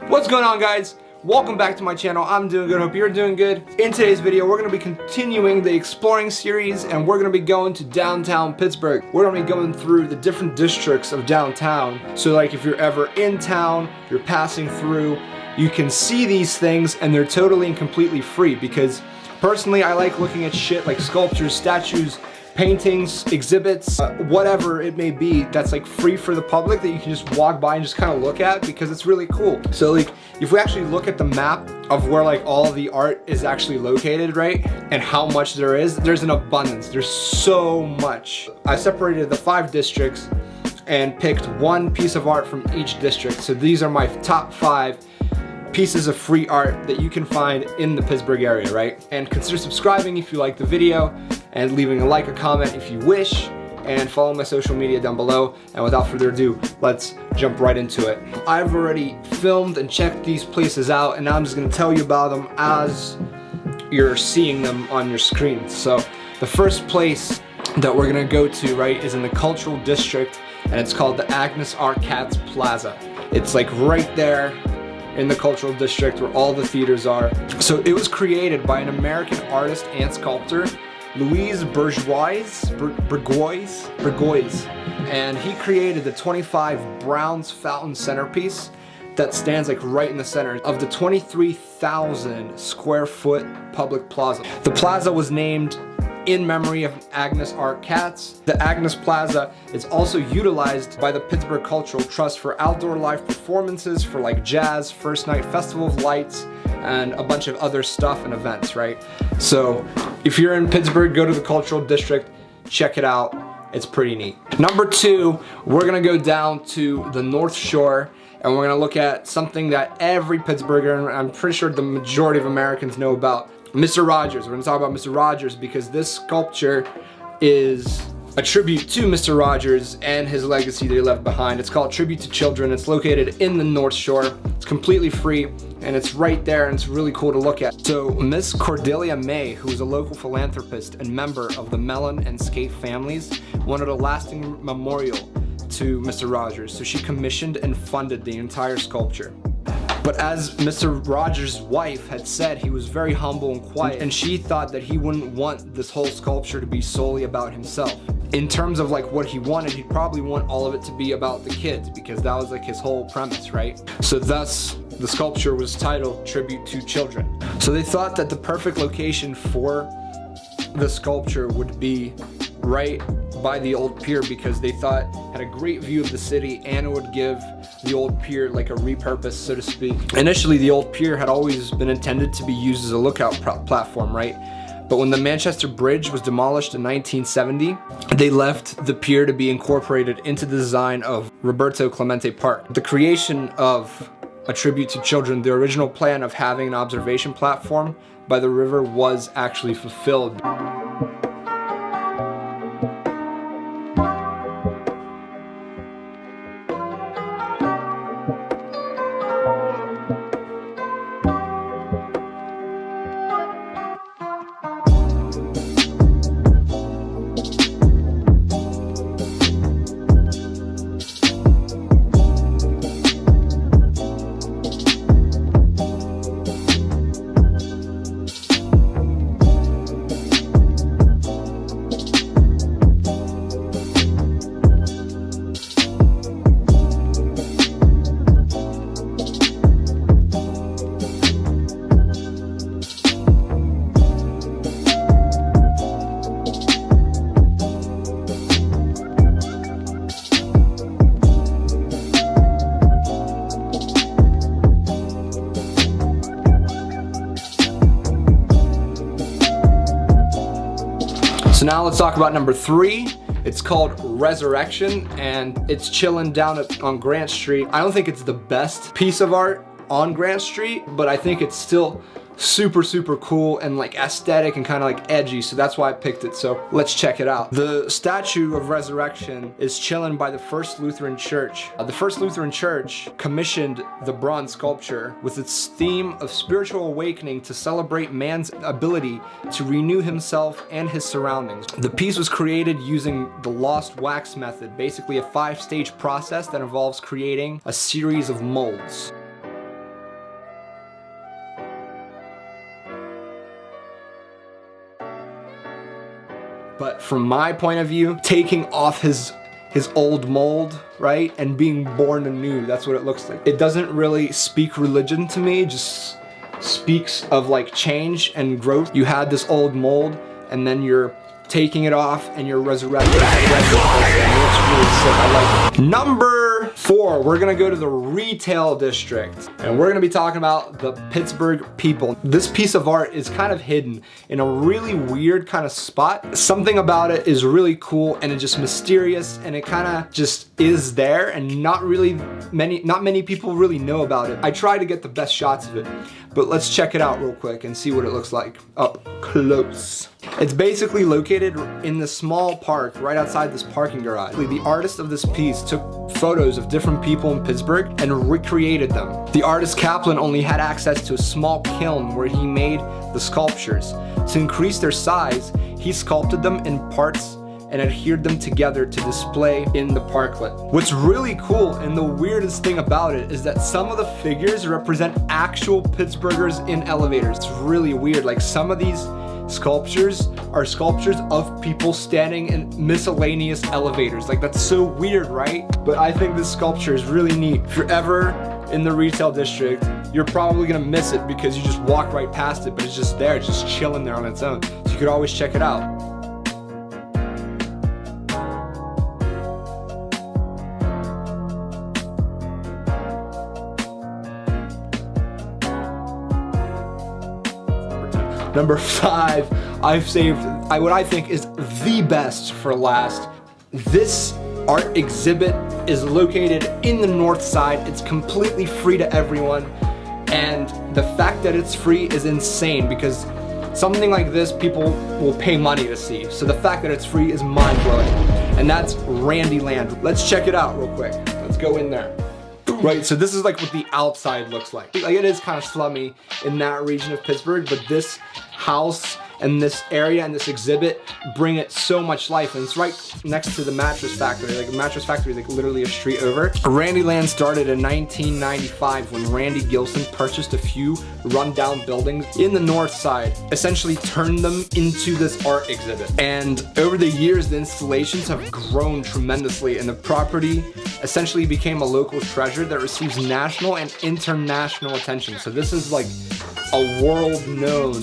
What's going on, guys? Welcome back to my channel. I'm doing good. Hope you're doing good. In today's video, we're going to be continuing the exploring series, and we're going to be going to downtown Pittsburgh. We're going to be going through the different districts of downtown. So like if you're ever in town, you're passing through, you can see these things and they're totally and completely free, because personally I like looking at shit like sculptures, statues, paintings, exhibits, whatever it may be that's like free for the public that you can just walk by and just kind of look at, because it's really cool. So like if we actually look at the map of where like all the art is actually located, right, and how much there is, there's an abundance. There's so much. I separated the 5 districts and picked one piece of art from each district. So these are my top 5 pieces of free art that you can find in the Pittsburgh area, right? And consider subscribing if you like the video, and leaving a like or comment if you wish, and follow my social media down below. And without further ado, let's jump right into it. I've already filmed and checked these places out, and now I'm just gonna tell you about them as you're seeing them on your screen. So the first place that we're gonna go to, right, is in the cultural district, and it's called the Agnes Plaza. It's like right there in the cultural district where all the theaters are. So it was created by an American artist and sculptor, Louise Bourgeois, and he created the 25 bronze fountain centerpiece that stands like right in the center of the 23,000 square foot public plaza. The plaza was named in memory of Agnes R. Katz. The Agnes Plaza is also utilized by the Pittsburgh Cultural Trust for outdoor live performances for like jazz, First Night Festival of Lights, and a bunch of other stuff and events, right? So if you're in Pittsburgh, go to the cultural district, check it out. It's pretty neat. Number 2, we're gonna go down to the North Shore, and we're gonna look at something that every Pittsburgher, and I'm pretty sure the majority of Americans know about, Mr. Rogers. We're gonna talk about Mr. Rogers because this sculpture is a tribute to Mr. Rogers and his legacy that he left behind. It's called Tribute to Children. It's located in the North Shore. It's completely free, and it's right there, and it's really cool to look at. So Miss Cordelia May, who is a local philanthropist and member of the Mellon and Skate families, wanted a lasting memorial to Mr. Rogers, so she commissioned and funded the entire sculpture. But as Mr. Rogers' wife had said, he was very humble and quiet, and she thought that he wouldn't want this whole sculpture to be solely about himself. In terms of like what he wanted, he'd probably want all of it to be about the kids, because that was like his whole premise, right? So thus, the sculpture was titled Tribute to Children. So they thought that the perfect location for the sculpture would be right by the old pier, because they thought it had a great view of the city and it would give the old pier like a repurpose, so to speak. Initially, the old pier had always been intended to be used as a lookout platform, right? But when the Manchester Bridge was demolished in 1970, they left the pier to be incorporated into the design of Roberto Clemente Park. The creation of a tribute to children, the original plan of having an observation platform by the river was actually fulfilled. So now let's talk about number 3. It's called Resurrection, and it's chilling down on Grant Street. I don't think it's the best piece of art on Grant Street, but I think it's still super cool and like aesthetic and kind of like edgy, so that's why I picked it. So let's check it out. The statue of Resurrection is chilling by the First Lutheran Church. The First Lutheran Church commissioned the bronze sculpture with its theme of spiritual awakening to celebrate man's ability to renew himself and his surroundings. The piece was created using the lost wax method, basically a 5-stage process that involves creating a series of molds. But from my point of view, taking off his old mold, right, and being born anew, that's what it looks like. It doesn't really speak religion to me, it just speaks of like change and growth. You had this old mold, and then you're taking it off and you're resurrecting it. It's really sick. I like it. Number 4, we're gonna go to the retail district, and we're gonna be talking about the Pittsburgh People. This piece of art is kind of hidden in a really weird kind of spot. Something about it is really cool, and it's just mysterious, and it kind of just is there, and not many people really know about it. I try to get the best shots of it, but let's check it out real quick and see what it looks like up close. It's basically located in the small park right outside this parking garage. The artist of this piece took photos of different people in Pittsburgh and recreated them. The artist Kaplan only had access to a small kiln where he made the sculptures. To increase their size, he sculpted them in parts and adhered them together to display in the parklet. What's really cool and the weirdest thing about it is that some of the figures represent actual Pittsburghers in elevators. It's really weird. Like, some of these sculptures are sculptures of people standing in miscellaneous elevators. Like, that's so weird, right? But I think this sculpture is really neat. If you're ever in the retail district, you're probably gonna miss it because you just walk right past it, but it's just there, it's just chilling there on its own. So you could always check it out. Number 5, I've saved what I think is the best for last. This art exhibit is located in the north side. It's completely free to everyone, and the fact that it's free is insane because something like this people will pay money to see. So the fact that it's free is mind-blowing, and that's Randy Land. Let's check it out real quick. Let's go in there. Right, so this is like what the outside looks like. Like, it is kind of slummy in that region of Pittsburgh, but this house and this area and this exhibit bring it so much life, and it's right next to the mattress factory. Like, the mattress factory is like literally a street over. Randy Land started in 1995 when Randy Gilson purchased a few rundown buildings in the north side, essentially turned them into this art exhibit. And over the years, the installations have grown tremendously, and the property essentially became a local treasure that receives national and international attention. So this is like a world-known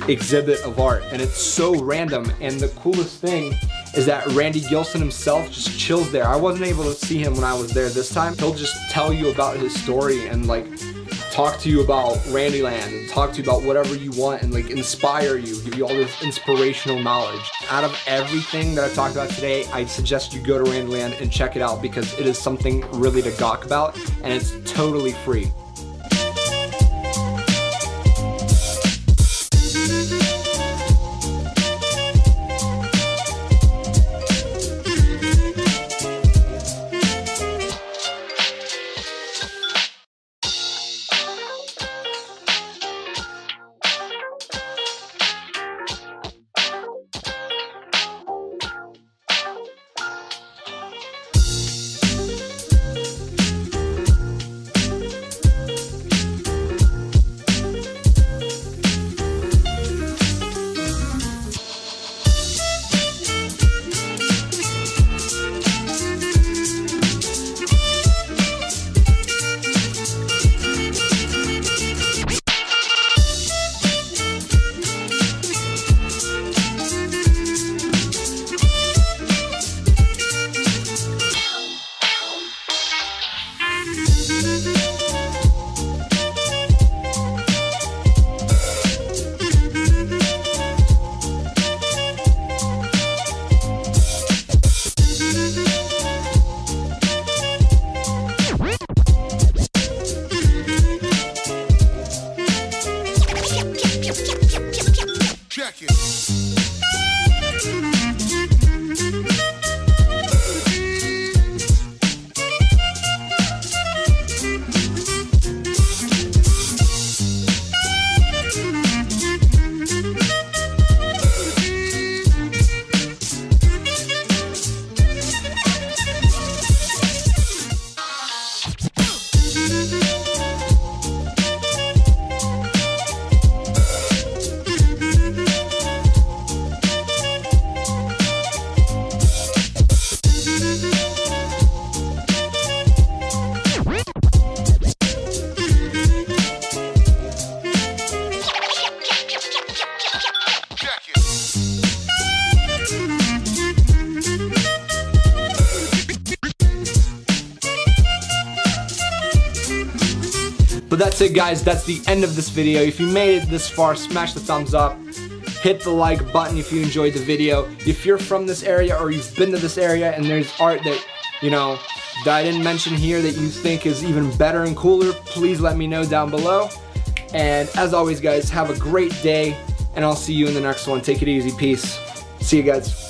exhibit of art, and it's so random. And the coolest thing is that Randy Gilson himself just chills there. I wasn't able to see him when I was there this time. He'll just tell you about his story and like talk to you about Randyland and talk to you about whatever you want and like inspire you, give you all this inspirational knowledge. Out of everything that I've talked about today, I suggest you go to Randyland and check it out because it is something really to gawk about, and it's totally free. But that's it, guys. That's the end of this video. If you made it this far, smash the thumbs up. Hit the like button if you enjoyed the video. If you're from this area or you've been to this area and there's art that, you know, that I didn't mention here that you think is even better and cooler, please let me know down below. And as always, guys, have a great day, and I'll see you in the next one. Take it easy. Peace. See you guys.